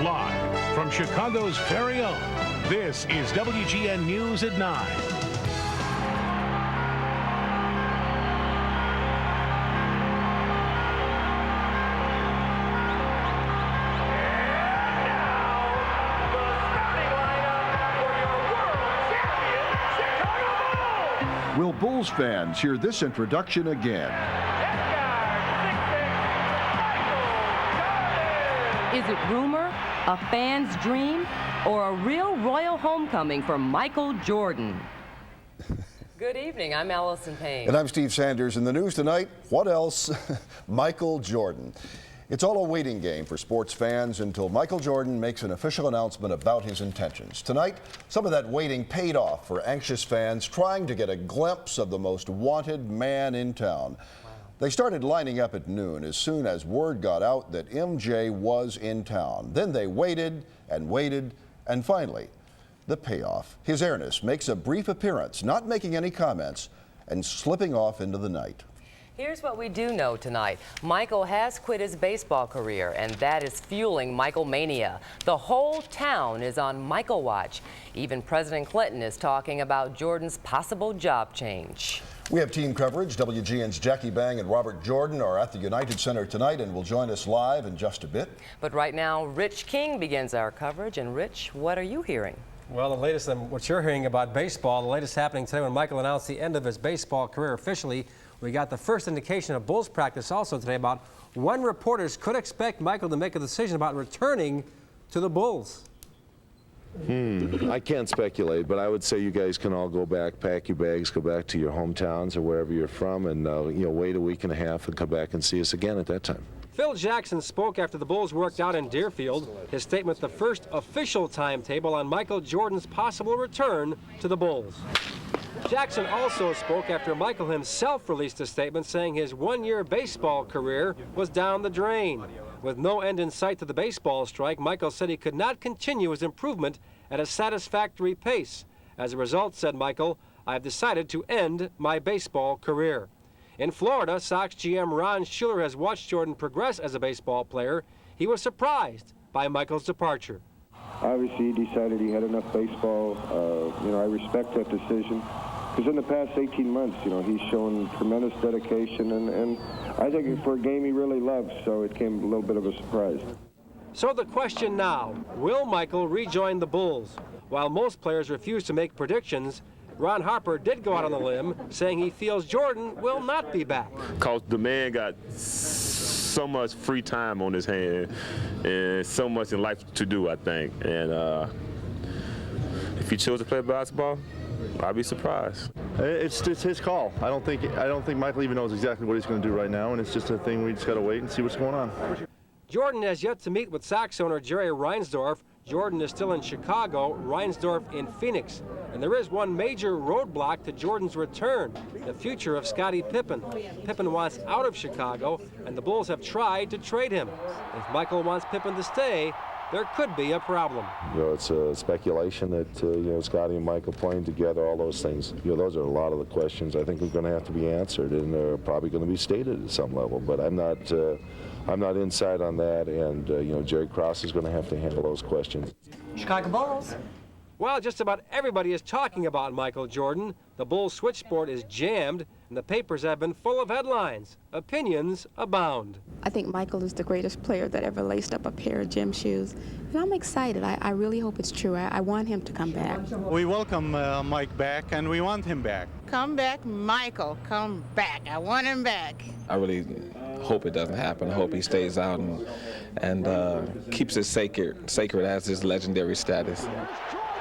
Live from Chicago's very own, this is WGN News at 9. Will Bulls fans hear this introduction again? Is it rumor, a fan's dream, or a real royal homecoming for Michael Jordan? Good evening, I'm Allison Payne. And I'm Steve Sanders. In the news tonight, what else? Michael Jordan. It's all a waiting game for sports fans until Michael Jordan makes an official announcement about his intentions. Tonight, some of that waiting paid off for anxious fans trying to get a glimpse of the most wanted man in town. They started lining up at noon as soon as word got out that MJ was in town. Then they waited and waited, and finally, the payoff. His Airness makes a brief appearance, not making any comments, and slipping off into the night. Here's what we do know tonight. Michael has quit his baseball career, and that is fueling Michael mania. The whole town is on Michael watch. Even President Clinton is talking about Jordan's possible job change. We have team coverage. WGN's Jackie Bang and Robert Jordan are at the United Center tonight and will join us live in just a bit. But right now, Rich King begins our coverage. And Rich, what are you hearing? Well, the latest on what you're hearing about baseball, the latest happening today when Michael announced the end of his baseball career officially. We got the first indication of Bulls practice also today about when reporters could expect Michael to make a decision about returning to the Bulls. I can't speculate, but I would say you guys can all go back, pack your bags, go back to your hometowns or wherever you're from, and wait a week and a half and come back and see us again at that time. Phil Jackson spoke after the Bulls worked out in Deerfield. His statement, the first official timetable on Michael Jordan's possible return to the Bulls. Jackson also spoke after Michael himself released a statement saying his one-year baseball career was down the drain. With no end in sight to the baseball strike, Michael said he could not continue his improvement at a satisfactory pace. As a result, said Michael, I have decided to end my baseball career. In Florida, Sox GM Ron Schuler has watched Jordan progress as a baseball player. He was surprised by Michael's departure. Obviously, he decided he had enough baseball. I respect that decision. Because in the past 18 months, he's shown tremendous dedication, and I think for a game he really loves, so it came a little bit of a surprise. So the question now, will Michael rejoin the Bulls? While most players refuse to make predictions, Ron Harper did go out on a limb, saying he feels Jordan will not be back. Because the man got so much free time on his hand and so much in life to do, I think. And if he chose to play basketball, I'd be surprised. It's his call. I don't think Michael even knows exactly what he's going to do right now, and it's just a thing we just got to wait and see what's going on. Jordan has yet to meet with Sox owner Jerry Reinsdorf. Jordan is still in Chicago, Reinsdorf in Phoenix. And there is one major roadblock to Jordan's return, the future of Scottie Pippen. Pippen wants out of Chicago, and the Bulls have tried to trade him. If Michael wants Pippen to stay, there could be a problem. It's a speculation that, Scottie and Michael playing together, all those things. Those are a lot of the questions I think are going to have to be answered, and they're probably going to be stated at some level. But I'm not inside on that, and, Jerry Krause is going to have to handle those questions. Chicago Bulls. While just about everybody is talking about Michael Jordan, the Bulls switchboard is jammed, and the papers have been full of headlines. Opinions abound. I think Michael is the greatest player that ever laced up a pair of gym shoes. And I'm excited. I really hope it's true. I want him to come back. We welcome Mike back, and we want him back. Come back, Michael. Come back. I want him back. I really hope it doesn't happen. I hope he stays out and keeps it sacred as his legendary status.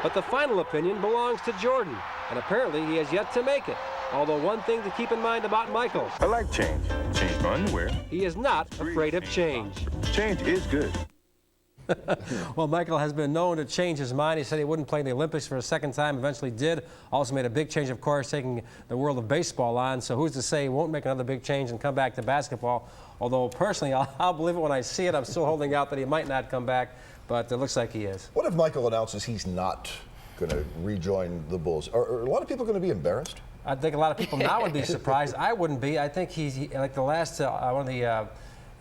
But the final opinion belongs to Jordan, and apparently he has yet to make it. Although one thing to keep in mind about Michael. I like change. Change my underwear. He is not afraid of change. Change is good. Well, Michael has been known to change his mind. He said he wouldn't play in the Olympics for a second time, eventually did. Also made a big change, of course, taking the world of baseball on. So who's to say he won't make another big change and come back to basketball? Although personally, I'll believe it when I see it. I'm still holding out that he might not come back, but it looks like he is. What if Michael announces he's not going to rejoin the Bulls? Are a lot of people going to be embarrassed? I think a lot of people now would be surprised. I wouldn't be. I think he's like the last one of the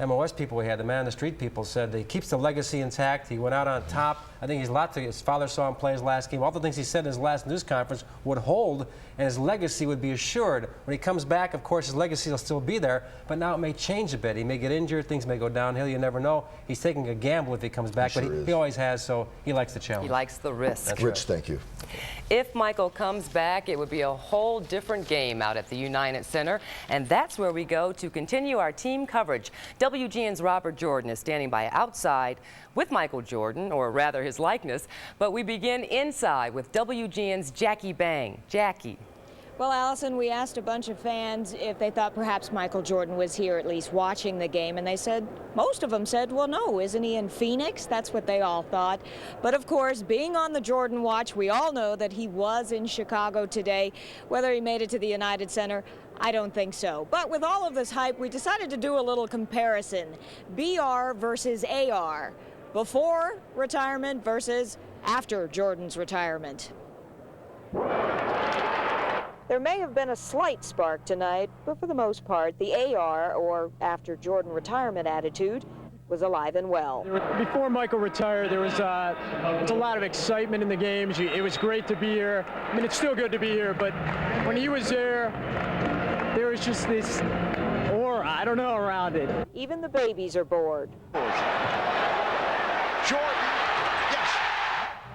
MOS people we had, the man on the street people, said that he keeps the legacy intact. He went out on top. I think his father saw him play his last game. All the things he said in his last news conference would hold, and his legacy would be assured. When he comes back, of course, his legacy will still be there, but now it may change a bit. He may get injured, things may go downhill, you never know. He's taking a gamble if he comes back, but he always has, so he likes the challenge. He likes the risk. That's Rich, thank you. If Michael comes back, it would be a whole different game out at the United Center, and that's where we go to continue our team coverage. WGN's Robert Jordan is standing by outside with Michael Jordan, or rather his likeness, but we begin inside with WGN's Jackie Bang. Jackie. Well, Allison, we asked a bunch of fans if they thought perhaps Michael Jordan was here at least watching the game, and they said, most of them said, well, no, isn't he in Phoenix? That's what they all thought. But of course, being on the Jordan watch, we all know that he was in Chicago today. Whether he made it to the United Center, I don't think so. But with all of this hype, we decided to do a little comparison. BR versus AR. Before retirement versus after Jordan's retirement. There may have been a slight spark tonight, but for the most part, the AR, or after Jordan retirement attitude, was alive and well. Before Michael retired, there was a lot of excitement in the games. It was great to be here. I mean, it's still good to be here, but when he was there was just this aura, I don't know, around it. Even the babies are bored. Jordan, yes.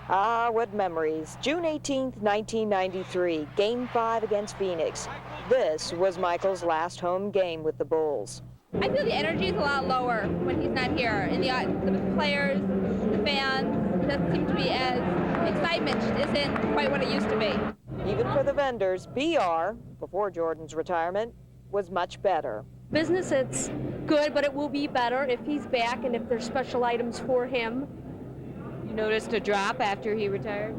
Ah, what memories. June 18th, 1993, Game 5 against Phoenix. This was Michael's last home game with the Bulls. I feel the energy is a lot lower when he's not here. And the players, the fans, it doesn't seem to be as, excitement isn't quite what it used to be. Even for the vendors, BR, before Jordan's retirement, was much better. Business, it's good, but it will be better if he's back and if there's special items for him. You noticed a drop after he retired?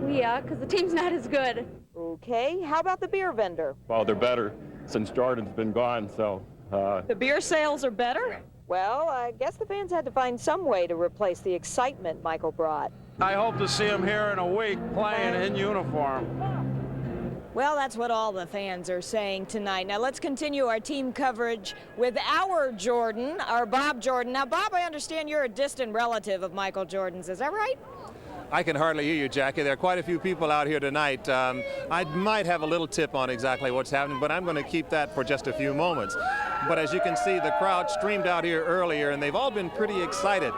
Yeah, because the team's not as good. Okay, how about the beer vendor? Well, they're better since Jordan's been gone, so... The beer sales are better? Well, I guess the fans had to find some way to replace the excitement Michael brought. I hope to see him here in a week playing in uniform. Well, that's what all the fans are saying tonight. Now let's continue our team coverage with our Jordan, our Bob Jordan. Now, Bob, I understand you're a distant relative of Michael Jordan's. Is that right? I can hardly hear you, Jackie. There are quite a few people out here tonight. I might have a little tip on exactly what's happening, but I'm going to keep that for just a few moments. But as you can see, the crowd streamed out here earlier, and they've all been pretty excited.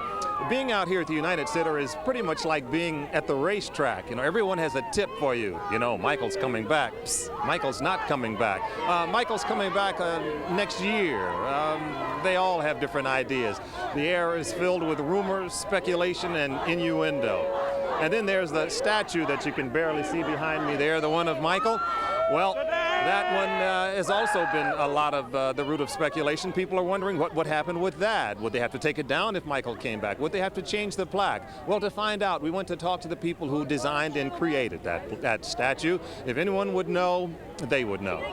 Being out here at the United Center is pretty much like being at the racetrack. You know, everyone has a tip for you. You know, Michael's coming back. Psst, Michael's not coming back. Michael's coming back next year. They all have different ideas. The air is filled with rumors, speculation, and innuendo. And then there's the statue that you can barely see behind me there, the one of Michael. Well, that one has also been a lot of the root of speculation. People are wondering what would happen with that. Would they have to take it down if Michael came back? Would they have to change the plaque? Well, to find out, we went to talk to the people who designed and created that statue. If anyone would know, they would know.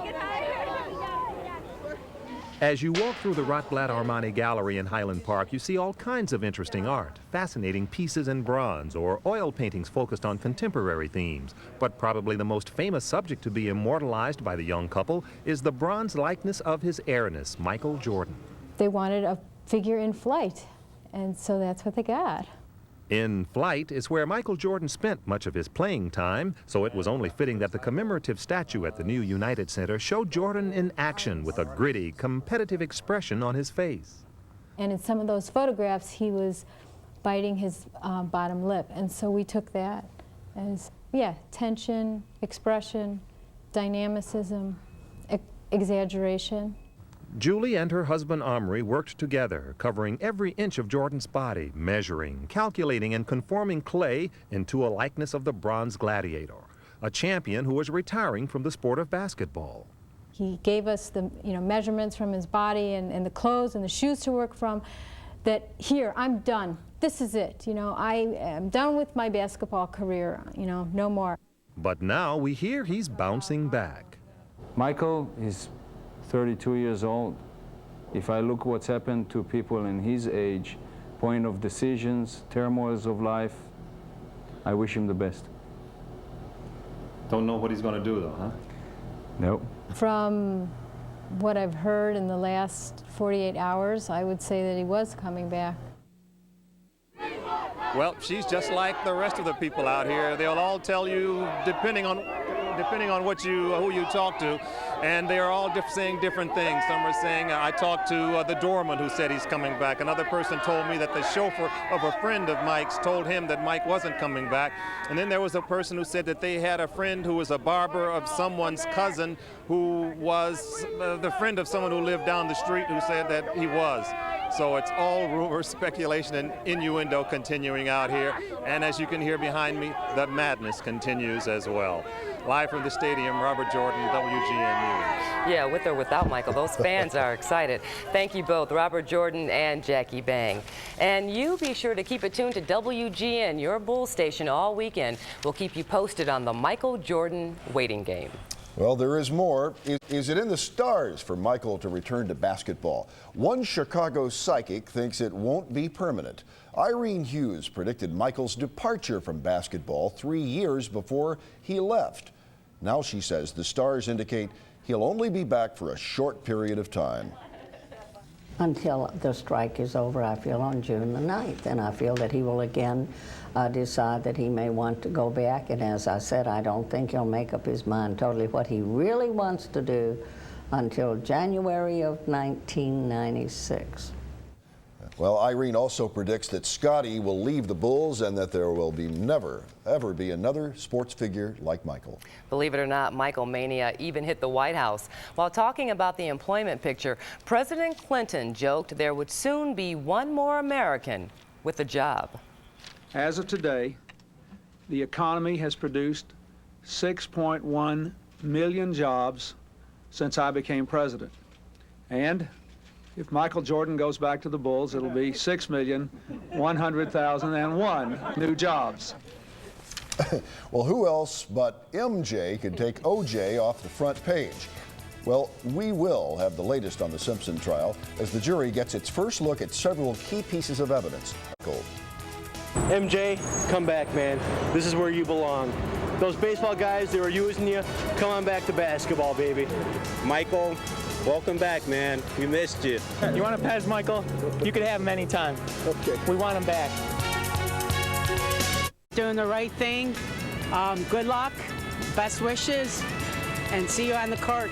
As you walk through the Rotblat Armani Gallery in Highland Park, you see all kinds of interesting art, fascinating pieces in bronze or oil paintings focused on contemporary themes. But probably the most famous subject to be immortalized by the young couple is the bronze likeness of his heiress, Michael Jordan. They wanted a figure in flight, and so that's what they got. In Flight is where Michael Jordan spent much of his playing time, so it was only fitting that the commemorative statue at the new United Center showed Jordan in action with a gritty, competitive expression on his face. And in some of those photographs, he was biting his bottom lip, and so we took that as, yeah, tension, expression, dynamicism, exaggeration. Julie and her husband Omri worked together, covering every inch of Jordan's body, measuring, calculating, and conforming clay into a likeness of the bronze gladiator, a champion who was retiring from the sport of basketball. He gave us the measurements from his body and the clothes and the shoes to work from, that here, I'm done. This is it. I am done with my basketball career, no more. But now we hear he's bouncing back. Michael is 32 years old. If I look what's happened to people in his age, point of decisions, turmoils of life, I wish him the best. Don't know what he's going to do, though, huh? Nope. From what I've heard in the last 48 hours, I would say that he was coming back. Well, she's just like the rest of the people out here. They'll all tell you, depending on who you talk to, and they are all saying different things. Some are saying, I talked to the doorman who said he's coming back. Another person told me that the chauffeur of a friend of Mike's told him that Mike wasn't coming back. And then there was a person who said that they had a friend who was a barber of someone's cousin who was the friend of someone who lived down the street who said that he was. So it's all rumor, speculation, and innuendo continuing out here. And as you can hear behind me, the madness continues as well. Live from the stadium, Robert Jordan, WGN News. Yeah, with or without Michael, those fans are excited. Thank you both, Robert Jordan and Jackie Bang. And you be sure to keep it tuned to WGN, your Bulls station, all weekend. We'll keep you posted on the Michael Jordan waiting game. Well, there is more. Is it in the stars for Michael to return to basketball? One Chicago psychic thinks it won't be permanent. Irene Hughes predicted Michael's departure from basketball 3 years before he left. Now she says the stars indicate he'll only be back for a short period of time. Until the strike is over, I feel, on June the 9th. And I feel that he will again decide that he may want to go back. And as I said, I don't think he'll make up his mind totally what he really wants to do until January of 1996. Well, Irene also predicts that Scotty will leave the Bulls and that there will be never, ever be another sports figure like Michael. Believe it or not, Michael Mania even hit the White House. While talking about the employment picture, President Clinton joked there would soon be one more American with a job. As of today, the economy has produced 6.1 million jobs since I became president. And if Michael Jordan goes back to the Bulls, it'll be 6,100,001 new jobs. Well, who else but MJ could take OJ off the front page? Well, we will have the latest on the Simpson trial as the jury gets its first look at several key pieces of evidence. MJ, come back, man. This is where you belong. Those baseball guys, they were using you. Come on back to basketball, baby. Michael, welcome back, man. We missed you. You want to Pez, Michael? You can have him anytime. Okay. We want him back. Doing the right thing. Good luck, best wishes, and see you on the court.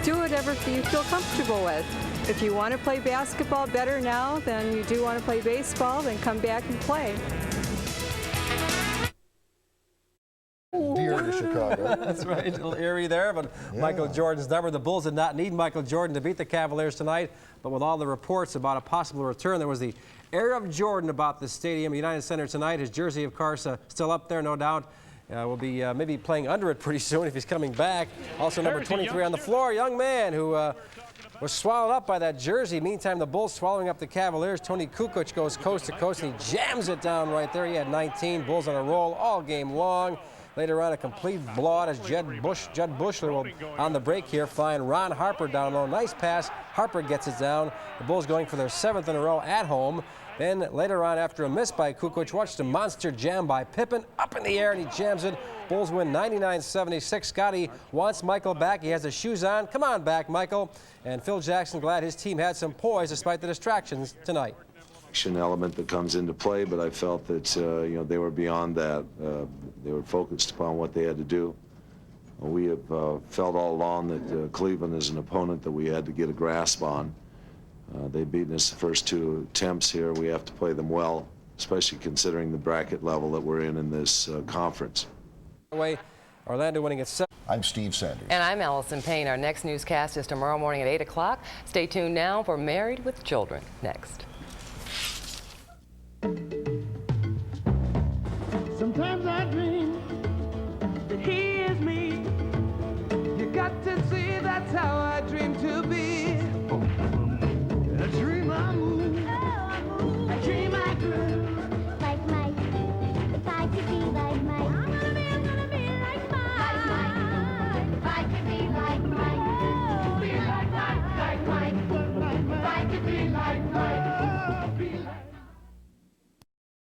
Do whatever you feel comfortable with. If you want to play basketball better now than you do want to play baseball, then come back and play. Dear to Chicago. That's right, a little eerie there, but yeah. Michael Jordan's number. The Bulls did not need Michael Jordan to beat the Cavaliers tonight, but with all the reports about a possible return, there was the air of Jordan about the stadium, United Center tonight. His jersey, of course, still up there, no doubt. Will be maybe playing under it pretty soon if he's coming back. Also, number 23 on the floor, young man who was swallowed up by that jersey. Meantime, the Bulls swallowing up the Cavaliers. Tony Kukoc goes coast to coast, and he jams it down right there. He had 19. Bulls on a roll all game long. Later on, a complete blowout as Judd Bushler will, on the break here, flying Ron Harper down low. Nice pass. Harper gets it down. The Bulls going for their 7th in a row at home. Then later on, after a miss by Kukoc, watched a monster jam by Pippen up in the air, and he jams it. Bulls win 99-76. Scotty wants Michael back. He has his shoes on. Come on back, Michael. And Phil Jackson glad his team had some poise despite the distractions tonight. Element that comes into play, but I felt that they were beyond that. They were focused upon what they had to do. We have felt all along that Cleveland is an opponent that we had to get a grasp on. They've beaten us the first 2 attempts here. We have to play them well, especially considering the bracket level that we're in this conference. Orlando winning at 7. I'm Steve Sanders. And I'm Allison Payne. Our next newscast is tomorrow morning at 8 o'clock. Stay tuned now for Married with Children. Next.